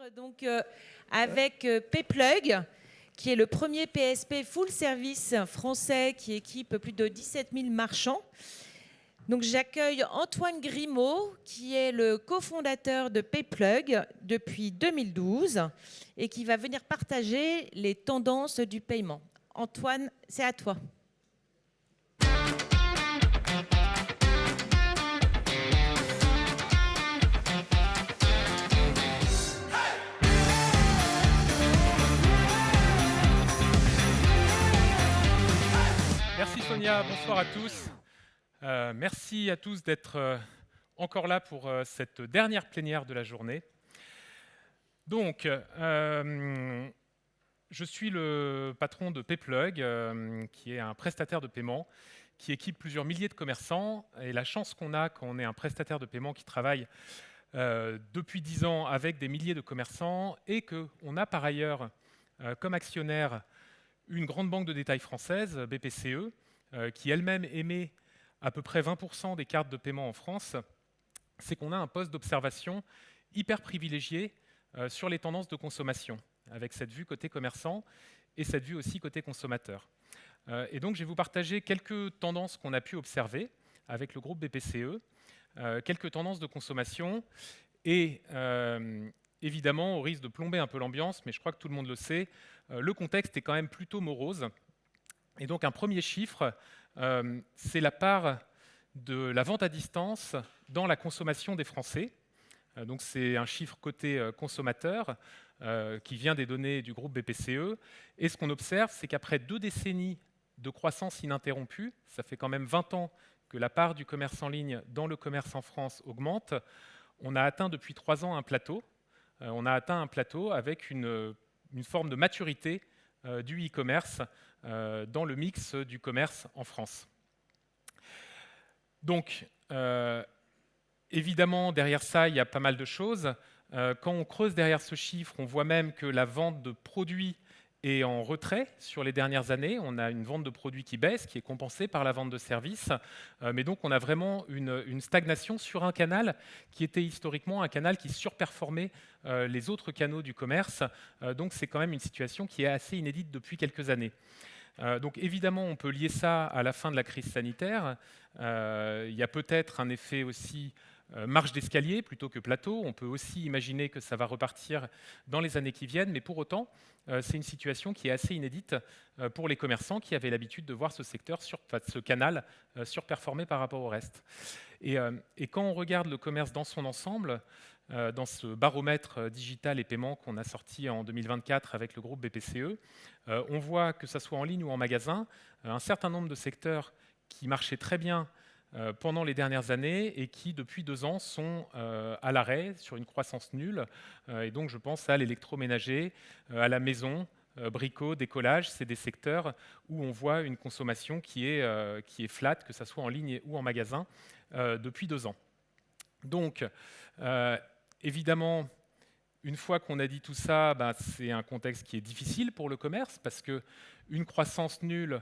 Donc, avec Payplug, qui est le premier PSP full service français qui équipe plus de 17 000 marchands. Donc, j'accueille Antoine Grimaud, qui est le cofondateur de Payplug depuis 2012 et qui va venir partager les tendances du paiement. Antoine, c'est à toi. Merci Sonia, bonsoir à tous. Merci à tous d'être encore là pour cette dernière plénière de la journée. Donc, je suis le patron de Payplug, qui est un prestataire de paiement qui équipe plusieurs milliers de commerçants. Et la chance qu'on a quand on est un prestataire de paiement qui travaille depuis 10 ans avec des milliers de commerçants et qu'on a par ailleurs comme actionnaire une grande banque de détail française, BPCE, qui elle-même émet à peu près 20% des cartes de paiement en France, c'est qu'on a un poste d'observation hyper privilégié sur les tendances de consommation, avec cette vue côté commerçant et cette vue aussi côté consommateur. Et donc, je vais vous partager quelques tendances qu'on a pu observer avec le groupe BPCE, quelques tendances de consommation et évidemment, au risque de plomber un peu l'ambiance, mais je crois que tout le monde le sait, le contexte est quand même plutôt morose. Et donc un premier chiffre, c'est la part de la vente à distance dans la consommation des Français. Donc c'est un chiffre côté consommateur qui vient des données du groupe BPCE. Et ce qu'on observe, c'est qu'après 2 décennies de croissance ininterrompue, ça fait quand même 20 ans que la part du commerce en ligne dans le commerce en France augmente, on a atteint depuis 3 ans un plateau. On a atteint un plateau avec une forme de maturité du e-commerce dans le mix du commerce en France. Donc, évidemment, derrière ça, il y a pas mal de choses. Quand on creuse derrière ce chiffre, on voit même que la vente de produits est en retrait sur les dernières années. On a une vente de produits qui baisse, qui est compensée par la vente de services. Mais donc, on a vraiment une stagnation sur un canal qui était historiquement un canal qui surperformait les autres canaux du commerce. Donc, c'est quand même une situation qui est assez inédite depuis quelques années. Donc, évidemment, on peut lier ça à la fin de la crise sanitaire. Il y a peut-être un effet aussi marche d'escalier plutôt que plateau. On peut aussi imaginer que ça va repartir dans les années qui viennent, mais pour autant, c'est une situation qui est assez inédite pour les commerçants qui avaient l'habitude de voir ce secteur, ce canal surperformer par rapport au reste. Et quand on regarde le commerce dans son ensemble, dans ce baromètre digital et paiement qu'on a sorti en 2024 avec le groupe BPCE, on voit que ce soit en ligne ou en magasin, un certain nombre de secteurs qui marchaient très bien pendant les dernières années et qui, depuis 2 ans, sont à l'arrêt, sur une croissance nulle. Et donc, je pense à l'électroménager, à la maison, bricot, décollage. C'est des secteurs où on voit une consommation qui est flat, que ce soit en ligne ou en magasin, depuis 2 ans. Donc, évidemment, une fois qu'on a dit tout ça, c'est un contexte qui est difficile pour le commerce parce qu'une croissance nulle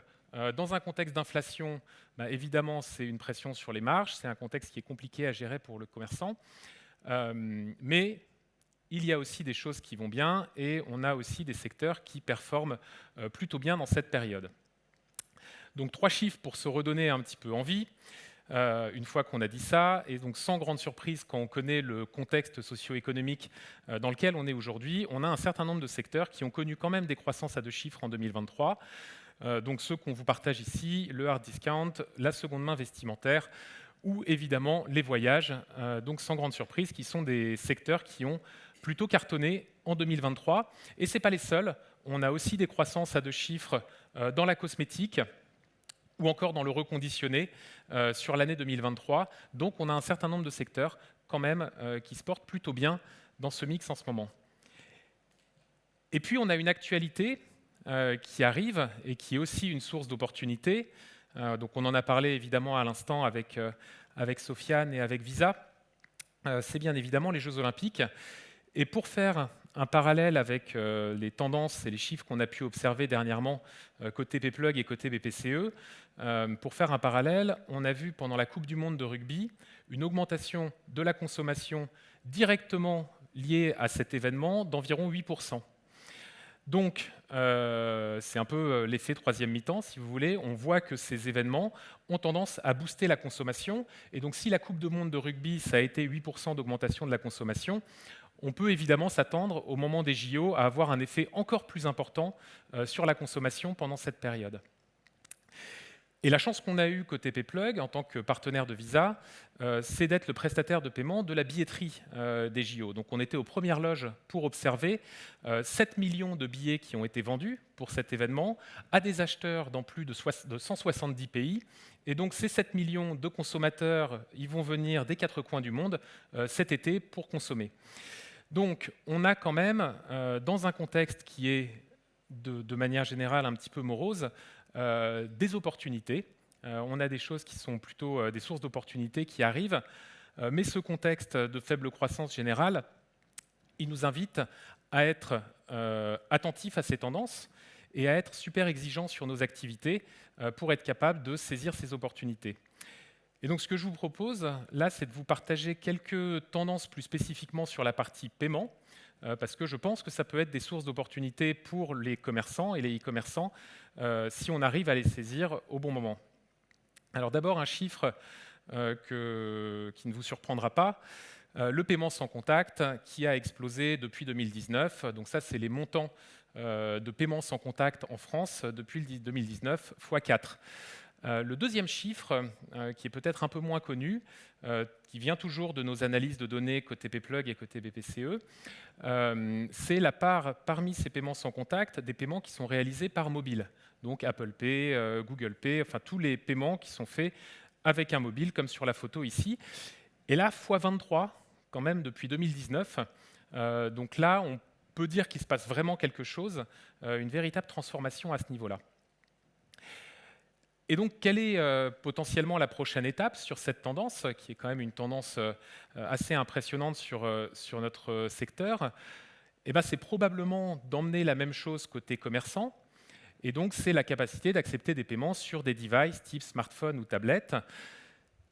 dans un contexte d'inflation, évidemment, c'est une pression sur les marges, c'est un contexte qui est compliqué à gérer pour le commerçant. Mais il y a aussi des choses qui vont bien et on a aussi des secteurs qui performent plutôt bien dans cette période. Donc 3 chiffres pour se redonner un petit peu envie. Une fois qu'on a dit ça, et donc sans grande surprise quand on connaît le contexte socio-économique dans lequel on est aujourd'hui, on a un certain nombre de secteurs qui ont connu quand même des croissances à 2 chiffres en 2023. Donc ceux qu'on vous partage ici, le hard discount, la seconde main vestimentaire ou évidemment les voyages, donc sans grande surprise, qui sont des secteurs qui ont plutôt cartonné en 2023. Et ce n'est pas les seuls, on a aussi des croissances à 2 chiffres dans la cosmétique ou encore dans le reconditionné sur l'année 2023. Donc on a un certain nombre de secteurs quand même qui se portent plutôt bien dans ce mix en ce moment. Et puis on a une actualité qui arrive et qui est aussi une source d'opportunité. Donc on en a parlé évidemment à l'instant avec Sofiane et avec Visa. C'est bien évidemment les Jeux Olympiques. Et pour faire un parallèle avec les tendances et les chiffres qu'on a pu observer dernièrement côté Payplug et côté BPCE, pour faire un parallèle, on a vu pendant la Coupe du Monde de rugby une augmentation de la consommation directement liés à cet événement d'environ 8%. Donc, c'est un peu l'effet troisième mi-temps, si vous voulez. On voit que ces événements ont tendance à booster la consommation. Et donc, si la Coupe du Monde de rugby, ça a été 8% d'augmentation de la consommation, on peut évidemment s'attendre, au moment des JO, à avoir un effet encore plus important sur la consommation pendant cette période. Et la chance qu'on a eue côté Payplug, en tant que partenaire de Visa, c'est d'être le prestataire de paiement de la billetterie des JO. Donc on était aux premières loges pour observer 7 millions de billets qui ont été vendus pour cet événement à des acheteurs dans plus de 170 pays. Et donc ces 7 millions de consommateurs, ils vont venir des quatre coins du monde cet été pour consommer. Donc on a quand même, dans un contexte qui est de manière générale un petit peu morose, des opportunités. On a des choses qui sont plutôt des sources d'opportunités qui arrivent, mais ce contexte de faible croissance générale, il nous invite à être attentifs à ces tendances et à être super exigeants sur nos activités pour être capable de saisir ces opportunités. Et donc ce que je vous propose, là, c'est de vous partager quelques tendances plus spécifiquement sur la partie paiement, parce que je pense que ça peut être des sources d'opportunités pour les commerçants et les e-commerçants si on arrive à les saisir au bon moment. Alors d'abord, un chiffre qui ne vous surprendra pas, le paiement sans contact qui a explosé depuis 2019. Donc ça, c'est les montants de paiement sans contact en France depuis 2019, x 4. Le deuxième chiffre, qui est peut-être un peu moins connu, qui vient toujours de nos analyses de données côté Payplug et côté BPCE, c'est la part parmi ces paiements sans contact des paiements qui sont réalisés par mobile. Donc Apple Pay, Google Pay, enfin tous les paiements qui sont faits avec un mobile, comme sur la photo ici. Et là, x23 quand même depuis 2019. Donc là, on peut dire qu'il se passe vraiment quelque chose, une véritable transformation à ce niveau-là. Et donc, quelle est potentiellement la prochaine étape sur cette tendance, qui est quand même une tendance assez impressionnante sur notre secteur? Eh bien, c'est probablement d'emmener la même chose côté commerçant, et donc c'est la capacité d'accepter des paiements sur des devices type smartphone ou tablette.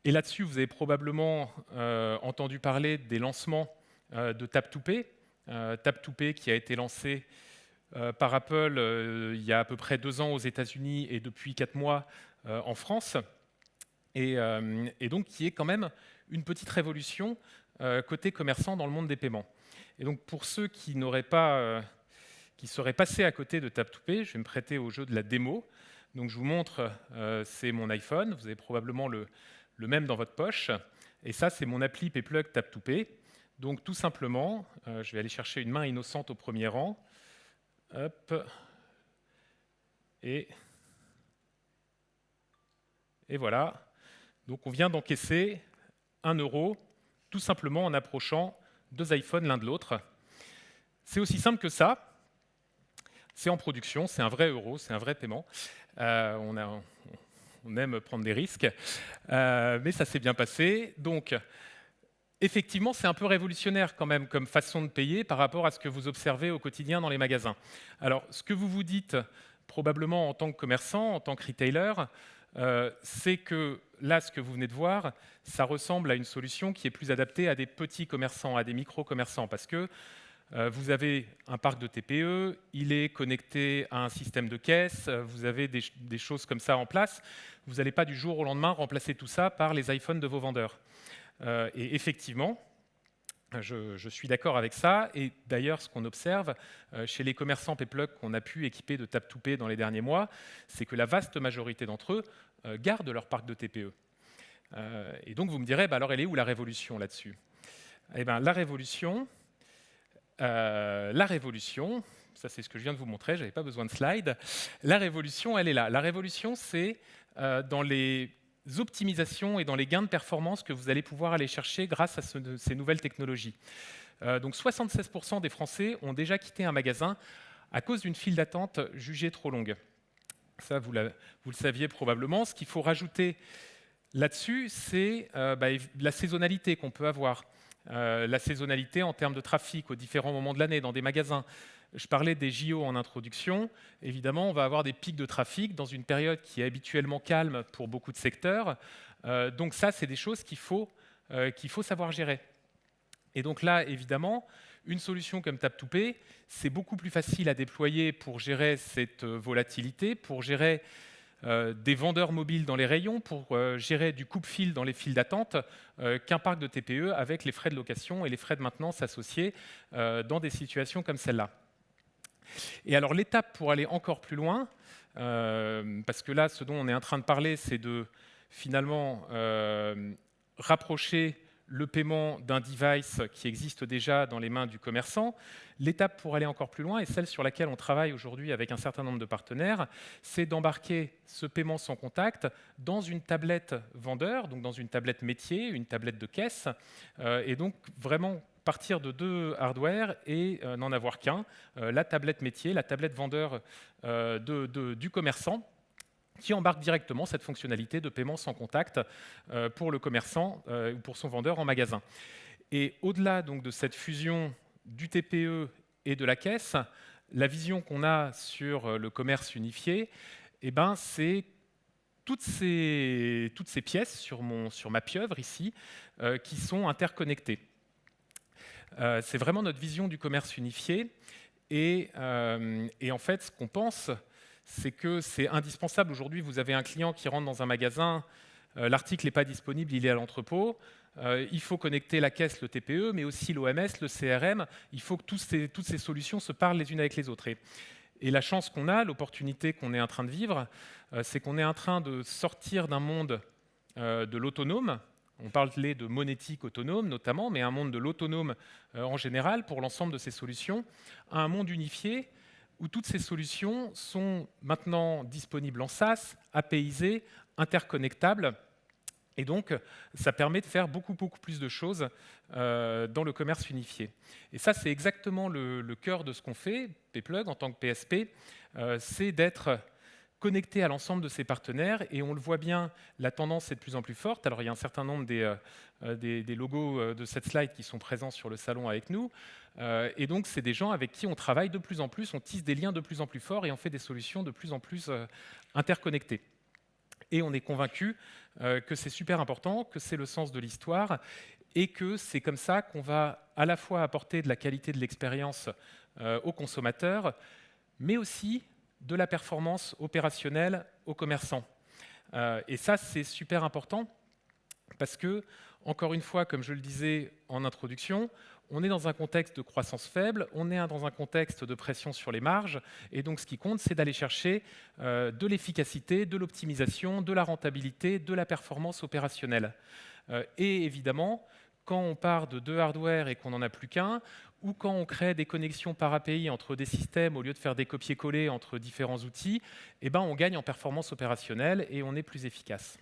Et là-dessus, vous avez probablement entendu parler des lancements de Tap2Pay. Tap2Pay qui a été lancé par Apple il y a à peu près 2 ans aux États-Unis et depuis 4 mois en France, et donc qui est quand même une petite révolution côté commerçant dans le monde des paiements. Et donc pour ceux qui seraient passés à côté de Tap2Pay, je vais me prêter au jeu de la démo. Donc je vous montre, c'est mon iPhone, vous avez probablement le même dans votre poche, et ça c'est mon appli Payplug Tap2Pay. Donc tout simplement, je vais aller chercher une main innocente au premier rang. Hop. Et voilà. Donc on vient d'encaisser 1 € tout simplement en approchant 2 iPhones l'un de l'autre. C'est aussi simple que ça. C'est en production, c'est un vrai euro, c'est un vrai paiement. On aime prendre des risques, mais ça s'est bien passé. Donc, effectivement, c'est un peu révolutionnaire quand même comme façon de payer par rapport à ce que vous observez au quotidien dans les magasins. Alors, ce que vous vous dites probablement en tant que commerçant, en tant que retailer, c'est que là, ce que vous venez de voir, ça ressemble à une solution qui est plus adaptée à des petits commerçants, à des micro-commerçants, parce que vous avez un parc de TPE, il est connecté à un système de caisse, vous avez des choses comme ça en place. Vous n'allez pas du jour au lendemain remplacer tout ça par les iPhones de vos vendeurs. Et effectivement, je suis d'accord avec ça. Et d'ailleurs, ce qu'on observe chez les commerçants Payplug qu'on a pu équiper de Tap2Pay dans les derniers mois, c'est que la vaste majorité d'entre eux gardent leur parc de TPE. Et donc, vous me direz, alors elle est où la révolution là-dessus? Eh bien, la révolution, ça c'est ce que je viens de vous montrer, je n'avais pas besoin de slide. La révolution, elle est là. La révolution, c'est dans les optimisations et dans les gains de performance que vous allez pouvoir aller chercher grâce à ces nouvelles technologies. Donc 76% des Français ont déjà quitté un magasin à cause d'une file d'attente jugée trop longue. Ça, vous le saviez probablement. Ce qu'il faut rajouter là-dessus, c'est la saisonnalité qu'on peut avoir. La saisonnalité en termes de trafic aux différents moments de l'année dans des magasins. Je parlais des JO en introduction. Évidemment, on va avoir des pics de trafic dans une période qui est habituellement calme pour beaucoup de secteurs. Donc ça, c'est des choses qu'il faut savoir gérer. Et donc là, évidemment, une solution comme Tap2Pay, c'est beaucoup plus facile à déployer pour gérer cette volatilité, pour gérer des vendeurs mobiles dans les rayons, pour gérer du coupe-fil dans les files d'attente, qu'un parc de TPE avec les frais de location et les frais de maintenance associés dans des situations comme celle-là. Et alors l'étape pour aller encore plus loin, parce que là, ce dont on est en train de parler, c'est de finalement rapprocher le paiement d'un device qui existe déjà dans les mains du commerçant. L'étape pour aller encore plus loin, et celle sur laquelle on travaille aujourd'hui avec un certain nombre de partenaires, c'est d'embarquer ce paiement sans contact dans une tablette vendeur, donc dans une tablette métier, une tablette de caisse, et donc vraiment partir de 2 hardware et n'en avoir qu'un, la tablette métier, la tablette vendeur du commerçant, qui embarque directement cette fonctionnalité de paiement sans contact pour le commerçant ou pour son vendeur en magasin. Et au-delà donc de cette fusion du TPE et de la caisse, la vision qu'on a sur le commerce unifié, eh ben, c'est toutes ces pièces sur ma pieuvre ici qui sont interconnectées. C'est vraiment notre vision du commerce unifié. Et en fait, ce qu'on pense, c'est que c'est indispensable. Aujourd'hui, vous avez un client qui rentre dans un magasin, l'article n'est pas disponible, il est à l'entrepôt. Il faut connecter la caisse, le TPE, mais aussi l'OMS, le CRM. Il faut que toutes ces solutions se parlent les unes avec les autres. Et la chance qu'on a, l'opportunité qu'on est en train de vivre, c'est qu'on est en train de sortir d'un monde de l'autonome. On parlait de monétique autonome notamment, mais un monde de l'autonome en général pour l'ensemble de ces solutions, à un monde unifié où toutes ces solutions sont maintenant disponibles en SaaS, APIsées, interconnectables. Et donc, ça permet de faire beaucoup plus de choses dans le commerce unifié. Et ça, c'est exactement le cœur de ce qu'on fait, Payplug, en tant que PSP, c'est d'être connecté à l'ensemble de ses partenaires, et on le voit bien, la tendance est de plus en plus forte. Alors il y a un certain nombre des logos de cette slide qui sont présents sur le salon avec nous, et donc c'est des gens avec qui on travaille de plus en plus, on tisse des liens de plus en plus forts et on fait des solutions de plus en plus interconnectées. Et on est convaincu que c'est super important, que c'est le sens de l'histoire, et que c'est comme ça qu'on va à la fois apporter de la qualité de l'expérience aux consommateurs, mais aussi de la performance opérationnelle aux commerçants. Et ça, c'est super important parce que, encore une fois, comme je le disais en introduction, on est dans un contexte de croissance faible, on est dans un contexte de pression sur les marges, et donc ce qui compte, c'est d'aller chercher de l'efficacité, de l'optimisation, de la rentabilité, de la performance opérationnelle. Et évidemment, quand on part de 2 hardware et qu'on n'en a plus qu'un, ou quand on crée des connexions par API entre des systèmes au lieu de faire des copier-coller entre différents outils, eh ben on gagne en performance opérationnelle et on est plus efficace.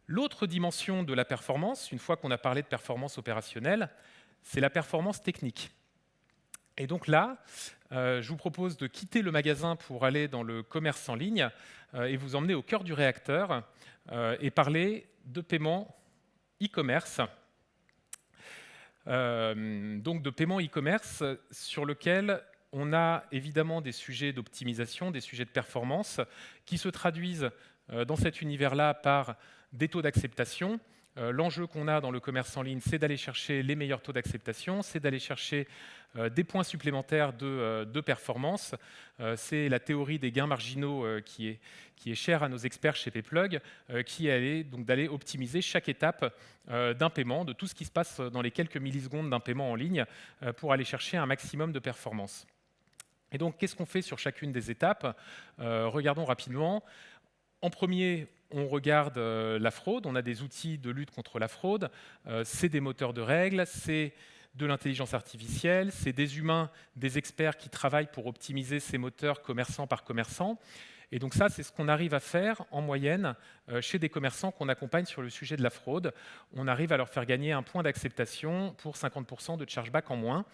L'autre dimension de la performance, une fois qu'on a parlé de performance opérationnelle, c'est la performance technique. Et donc là, je vous propose de quitter le magasin pour aller dans le commerce en ligne et vous emmener au cœur du réacteur et parler de paiement e-commerce. Donc de paiement e-commerce sur lequel on a évidemment des sujets d'optimisation, des sujets de performance qui se traduisent dans cet univers-là par des taux d'acceptation. L'enjeu qu'on a dans le commerce en ligne, c'est d'aller chercher les meilleurs taux d'acceptation, c'est d'aller chercher des points supplémentaires de performance. C'est la théorie des gains marginaux qui est chère à nos experts chez Payplug, qui est donc d'aller optimiser chaque étape d'un paiement, de tout ce qui se passe dans les quelques millisecondes d'un paiement en ligne, pour aller chercher un maximum de performance. Et donc, qu'est-ce qu'on fait sur chacune des étapes? Regardons rapidement. En premier, on regarde la fraude. On a des outils de lutte contre la fraude. C'est des moteurs de règles, c'est de l'intelligence artificielle, c'est des humains, des experts qui travaillent pour optimiser ces moteurs commerçant par commerçant. Et donc ça, c'est ce qu'on arrive à faire en moyenne chez des commerçants qu'on accompagne sur le sujet de la fraude. On arrive à leur faire gagner un point d'acceptation pour 50% de chargeback en moins.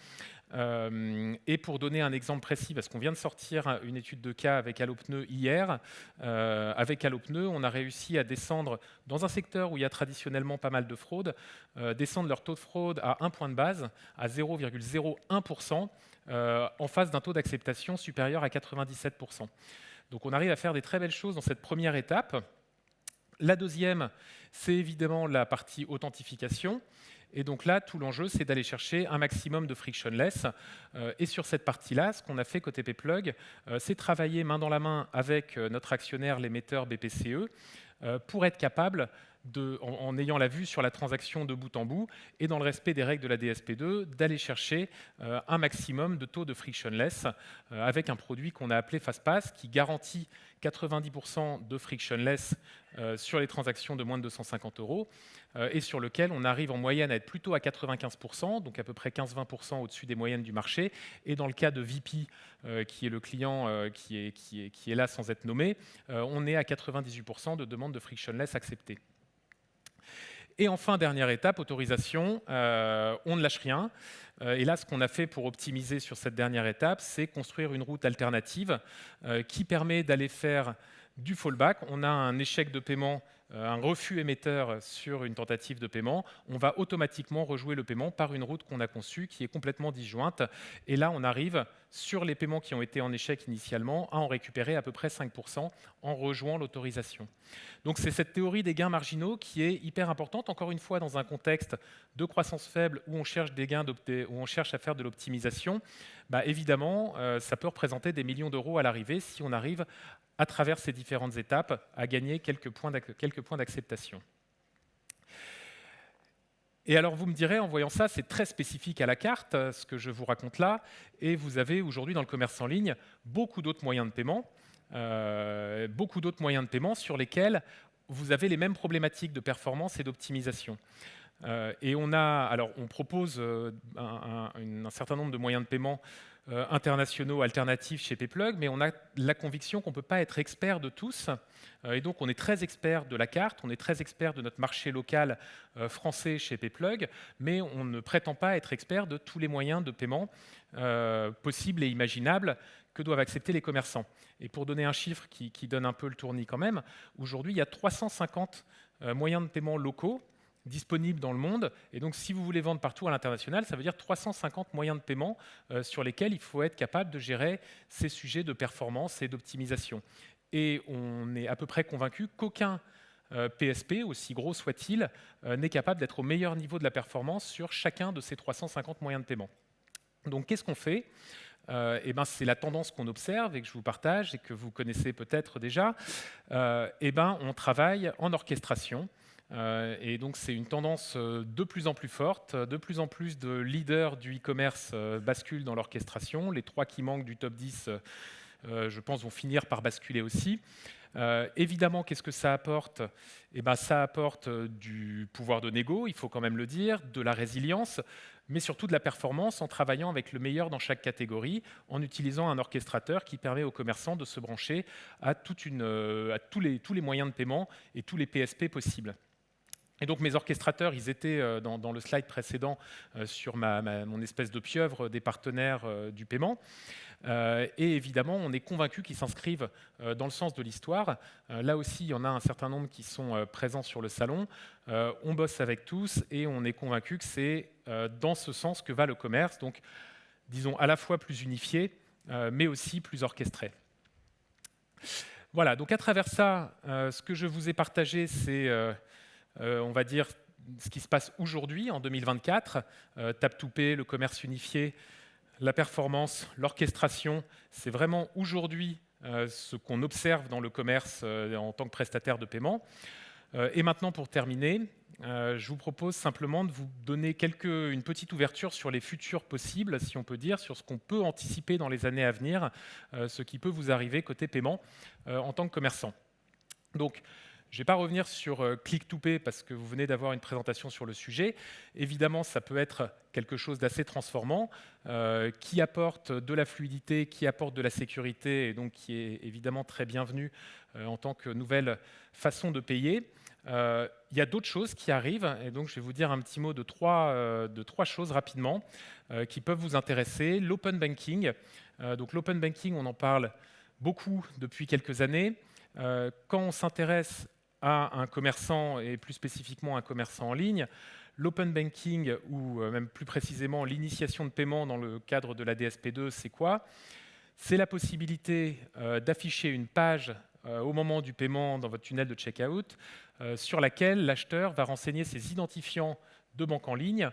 Et pour donner un exemple précis, parce qu'on vient de sortir une étude de cas avec Allopneu hier, avec Allopneu, on a réussi à descendre, dans un secteur où il y a traditionnellement pas mal de fraude, descendre leur taux de fraude à 1 point de base, à 0,01%, en face d'un taux d'acceptation supérieur à 97%. Donc on arrive à faire des très belles choses dans cette première étape. La deuxième, c'est évidemment la partie authentification. Et donc là, tout l'enjeu, c'est d'aller chercher un maximum de frictionless. Et sur cette partie-là, ce qu'on a fait côté Payplug, c'est travailler main dans la main avec notre actionnaire, l'émetteur BPCE, pour être capable, en ayant la vue sur la transaction de bout en bout et dans le respect des règles de la DSP2, d'aller chercher un maximum de taux de frictionless avec un produit qu'on a appelé FastPass qui garantit 90% de frictionless sur les transactions de moins de 250 € et sur lequel on arrive en moyenne à être plutôt à 95%, donc à peu près 15-20% au-dessus des moyennes du marché. Et dans le cas de VP, qui est le client qui est là sans être nommé, on est à 98% de demandes de frictionless acceptées. Et enfin, dernière étape, autorisation, on ne lâche rien. Et là, ce qu'on a fait pour optimiser sur cette dernière étape, c'est construire une route alternative qui permet d'aller faire du fallback. On a un échec de paiement, un refus émetteur sur une tentative de paiement. On va automatiquement rejouer le paiement par une route qu'on a conçue qui est complètement disjointe. Et là, on arrive sur les paiements qui ont été en échec initialement à en récupérer à peu près 5% en rejouant l'autorisation. Donc c'est cette théorie des gains marginaux qui est hyper importante, encore une fois dans un contexte de croissance faible où on cherche des gains, où on cherche à faire de l'optimisation. Évidemment, ça peut représenter des millions d'euros à l'arrivée si on arrive à travers ces différentes étapes à gagner quelques points d'acceptation. Et alors vous me direz, en voyant ça, c'est très spécifique à la carte, ce que je vous raconte là, et vous avez aujourd'hui dans le commerce en ligne beaucoup d'autres moyens de paiement, sur lesquels vous avez les mêmes problématiques de performance et d'optimisation. Et on propose un certain nombre de moyens de paiement internationaux alternatifs chez Payplug, mais on a la conviction qu'on ne peut pas être expert de tous. Et donc, on est très expert de la carte, on est très expert de notre marché local français chez Payplug, mais on ne prétend pas être expert de tous les moyens de paiement possibles et imaginables que doivent accepter les commerçants. Et pour donner un chiffre qui donne un peu le tournis quand même, aujourd'hui, il y a 350 moyens de paiement locaux disponibles dans le monde. Et donc, si vous voulez vendre partout à l'international, ça veut dire 350 moyens de paiement sur lesquels il faut être capable de gérer ces sujets de performance et d'optimisation. Et on est à peu près convaincu qu'aucun PSP, aussi gros soit-il, n'est capable d'être au meilleur niveau de la performance sur chacun de ces 350 moyens de paiement. Donc, qu'est-ce qu'on fait ? C'est la tendance qu'on observe et que je vous partage et que vous connaissez peut-être déjà. On travaille en orchestration. Et donc, c'est une tendance de plus en plus forte. De plus en plus de leaders du e-commerce basculent dans l'orchestration. Les 3 qui manquent du top 10, je pense, vont finir par basculer aussi. Évidemment, qu'est-ce que ça apporte ? Ça apporte du pouvoir de négo, il faut quand même le dire, de la résilience, mais surtout de la performance en travaillant avec le meilleur dans chaque catégorie, en utilisant un orchestrateur qui permet aux commerçants de se brancher à tous les moyens de paiement et tous les PSP possibles. Et donc mes orchestrateurs, ils étaient dans le slide précédent sur mon espèce de pieuvre des partenaires du paiement. Et évidemment, on est convaincu qu'ils s'inscrivent dans le sens de l'histoire. Là aussi, il y en a un certain nombre qui sont présents sur le salon. On bosse avec tous et on est convaincu que c'est dans ce sens que va le commerce. Donc, disons, à la fois plus unifié, mais aussi plus orchestré. Voilà, donc à travers ça, ce que je vous ai partagé, c'est... on va dire ce qui se passe aujourd'hui, en 2024, Tap2Pay, le commerce unifié, la performance, l'orchestration, c'est vraiment aujourd'hui ce qu'on observe dans le commerce en tant que prestataire de paiement. Et maintenant, pour terminer, je vous propose simplement de vous donner une petite ouverture sur les futurs possibles, si on peut dire, sur ce qu'on peut anticiper dans les années à venir, ce qui peut vous arriver côté paiement en tant que commerçant. Donc, je ne vais pas revenir sur Click2Pay parce que vous venez d'avoir une présentation sur le sujet. Évidemment, ça peut être quelque chose d'assez transformant, qui apporte de la fluidité, qui apporte de la sécurité et donc qui est évidemment très bienvenu en tant que nouvelle façon de payer. Il y a d'autres choses qui arrivent et donc je vais vous dire un petit mot de trois choses rapidement qui peuvent vous intéresser. L'open banking. Donc l'open banking, on en parle beaucoup depuis quelques années. Quand on s'intéresse à un commerçant, et plus spécifiquement un commerçant en ligne, l'open banking, ou même plus précisément l'initiation de paiement dans le cadre de la DSP2, c'est quoi ? C'est la possibilité d'afficher une page au moment du paiement dans votre tunnel de checkout, sur laquelle l'acheteur va renseigner ses identifiants de banque en ligne,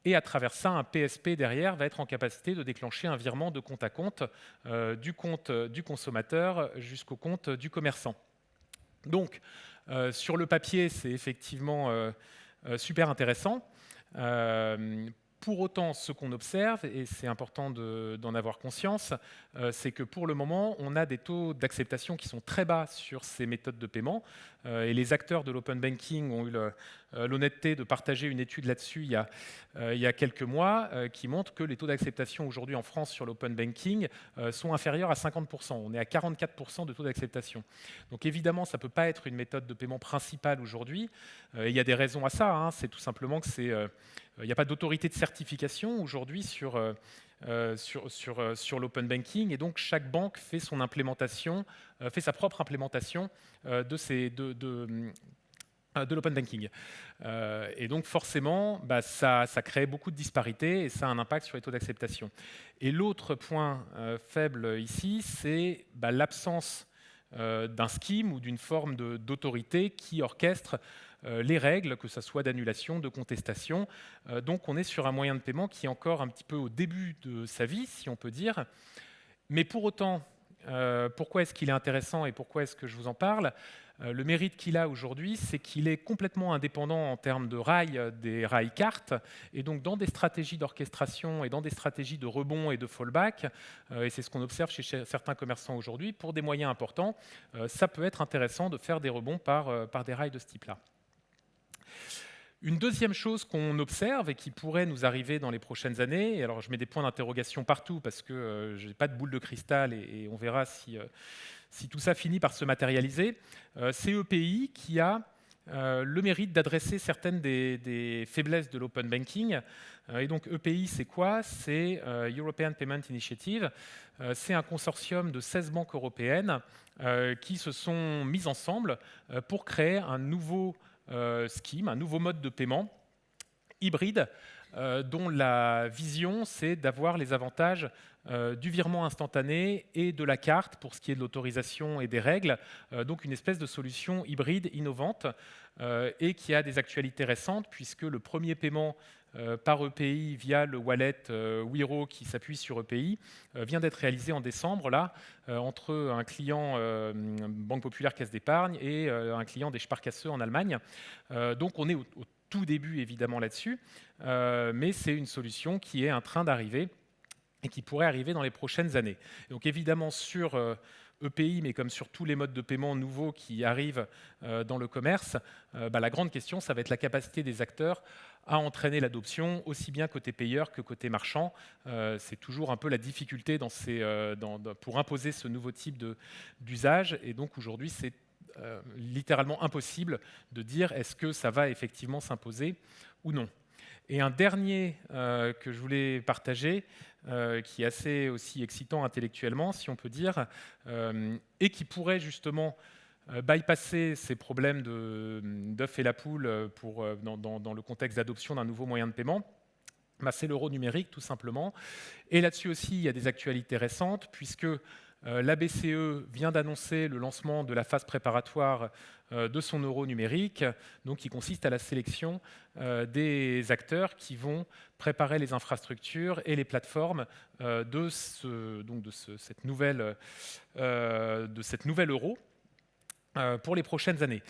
et à travers ça, un PSP derrière va être en capacité de déclencher un virement de compte à compte, du compte du consommateur jusqu'au compte du commerçant. Donc, sur le papier, c'est effectivement super intéressant. Pour autant, ce qu'on observe, et c'est important d'en avoir conscience, c'est que pour le moment, on a des taux d'acceptation qui sont très bas sur ces méthodes de paiement. Et les acteurs de l'open banking ont eu l'honnêteté de partager une étude là-dessus il y a quelques mois qui montre que les taux d'acceptation aujourd'hui en France sur l'open banking sont inférieurs à 50%. On est à 44% de taux d'acceptation. Donc évidemment, ça ne peut pas être une méthode de paiement principale aujourd'hui. Il y a des raisons à ça. Hein. C'est tout simplement que il n'y a pas d'autorité de certification aujourd'hui sur l'open banking, et donc chaque banque fait son implémentation, fait sa propre implémentation de l'open banking. Et donc forcément, ça crée beaucoup de disparités et ça a un impact sur les taux d'acceptation. Et l'autre point faible ici, c'est l'absence d'un scheme ou d'une forme d'autorité qui orchestre les règles, que ce soit d'annulation, de contestation. Donc on est sur un moyen de paiement qui est encore un petit peu au début de sa vie, si on peut dire. Mais pour autant, pourquoi est-ce qu'il est intéressant et pourquoi est-ce que je vous en parle ? Le mérite qu'il a aujourd'hui, c'est qu'il est complètement indépendant en termes de rails, des rails cartes, et donc dans des stratégies d'orchestration et dans des stratégies de rebond et de fallback, et c'est ce qu'on observe chez certains commerçants aujourd'hui, pour des moyens importants, ça peut être intéressant de faire des rebonds par des rails de ce type-là. Une deuxième chose qu'on observe et qui pourrait nous arriver dans les prochaines années, et alors je mets des points d'interrogation partout parce que je n'ai pas de boule de cristal et on verra si tout ça finit par se matérialiser, c'est EPI qui a le mérite d'adresser certaines des faiblesses de l'open banking. Et donc EPI, c'est quoi ? C'est European Payment Initiative. C'est un consortium de 16 banques européennes qui se sont mises ensemble pour créer un nouveau scheme, un nouveau mode de paiement hybride dont la vision, c'est d'avoir les avantages du virement instantané et de la carte pour ce qui est de l'autorisation et des règles, donc une espèce de solution hybride innovante et qui a des actualités récentes puisque le premier paiement par EPI via le wallet Wero qui s'appuie sur EPI vient d'être réalisé en décembre là, entre un client Banque Populaire Caisse d'Épargne et un client des Sparkasse en Allemagne. Donc on est au tout début évidemment là-dessus, mais c'est une solution qui est en train d'arriver et qui pourrait arriver dans les prochaines années. Donc évidemment sur EPI, mais comme sur tous les modes de paiement nouveaux qui arrivent dans le commerce, la grande question, ça va être la capacité des acteurs à entraîner l'adoption, aussi bien côté payeur que côté marchand. C'est toujours un peu la difficulté pour imposer ce nouveau type d'usage. Et donc aujourd'hui, c'est littéralement impossible de dire est-ce que ça va effectivement s'imposer ou non. Et un dernier que je voulais partager, qui est assez aussi excitant intellectuellement, si on peut dire, et qui pourrait justement bypasser ces problèmes d'œuf et la poule dans le contexte d'adoption d'un nouveau moyen de paiement, c'est l'euro numérique tout simplement. Et là-dessus aussi, il y a des actualités récentes, puisque la BCE vient d'annoncer le lancement de la phase préparatoire de son euro numérique, donc qui consiste à la sélection des acteurs qui vont préparer les infrastructures et les plateformes de cette nouvelle euro pour les prochaines années.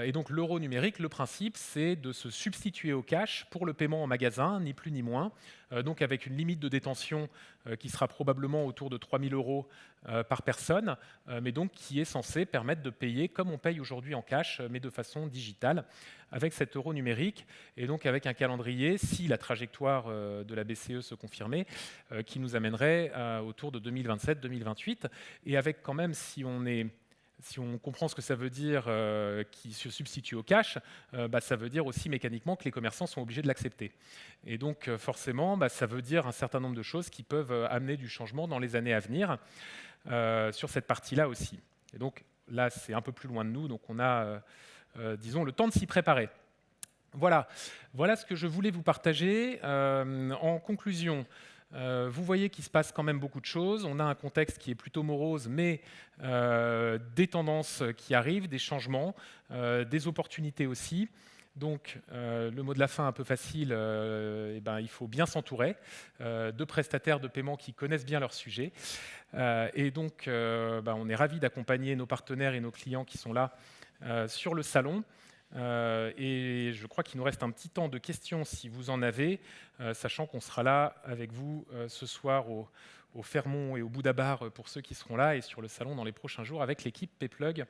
Et donc l'euro numérique, le principe, c'est de se substituer au cash pour le paiement en magasin, ni plus ni moins, donc avec une limite de détention qui sera probablement autour de 3 000 € par personne, mais donc qui est censé permettre de payer comme on paye aujourd'hui en cash, mais de façon digitale, avec cet euro numérique, et donc avec un calendrier, si la trajectoire de la BCE se confirmait, qui nous amènerait autour de 2027-2028, et avec quand même, si on comprend ce que ça veut dire qui se substitue au cash, ça veut dire aussi mécaniquement que les commerçants sont obligés de l'accepter. Et donc forcément, ça veut dire un certain nombre de choses qui peuvent amener du changement dans les années à venir sur cette partie-là aussi. Et donc là, c'est un peu plus loin de nous, donc on a, disons, le temps de s'y préparer. Voilà ce que je voulais vous partager. En conclusion, Vous voyez qu'il se passe quand même beaucoup de choses. On a un contexte qui est plutôt morose, mais des tendances qui arrivent, des changements, des opportunités aussi. Donc, le mot de la fin un peu facile, il faut bien s'entourer de prestataires de paiement qui connaissent bien leur sujet. Et donc, on est ravis d'accompagner nos partenaires et nos clients qui sont là sur le salon. Et je crois qu'il nous reste un petit temps de questions si vous en avez, sachant qu'on sera là avec vous ce soir au Fermont et au Bouddha Bar pour ceux qui seront là, et sur le salon dans les prochains jours avec l'équipe Payplug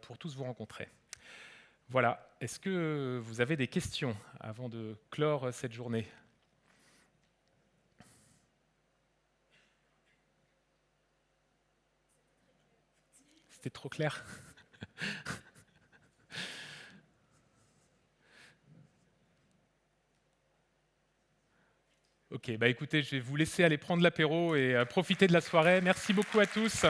pour tous vous rencontrer. Voilà, est-ce que vous avez des questions avant de clore cette journée ? C'était trop clair ? Ok, écoutez, je vais vous laisser aller prendre l'apéro et profiter de la soirée. Merci beaucoup à tous.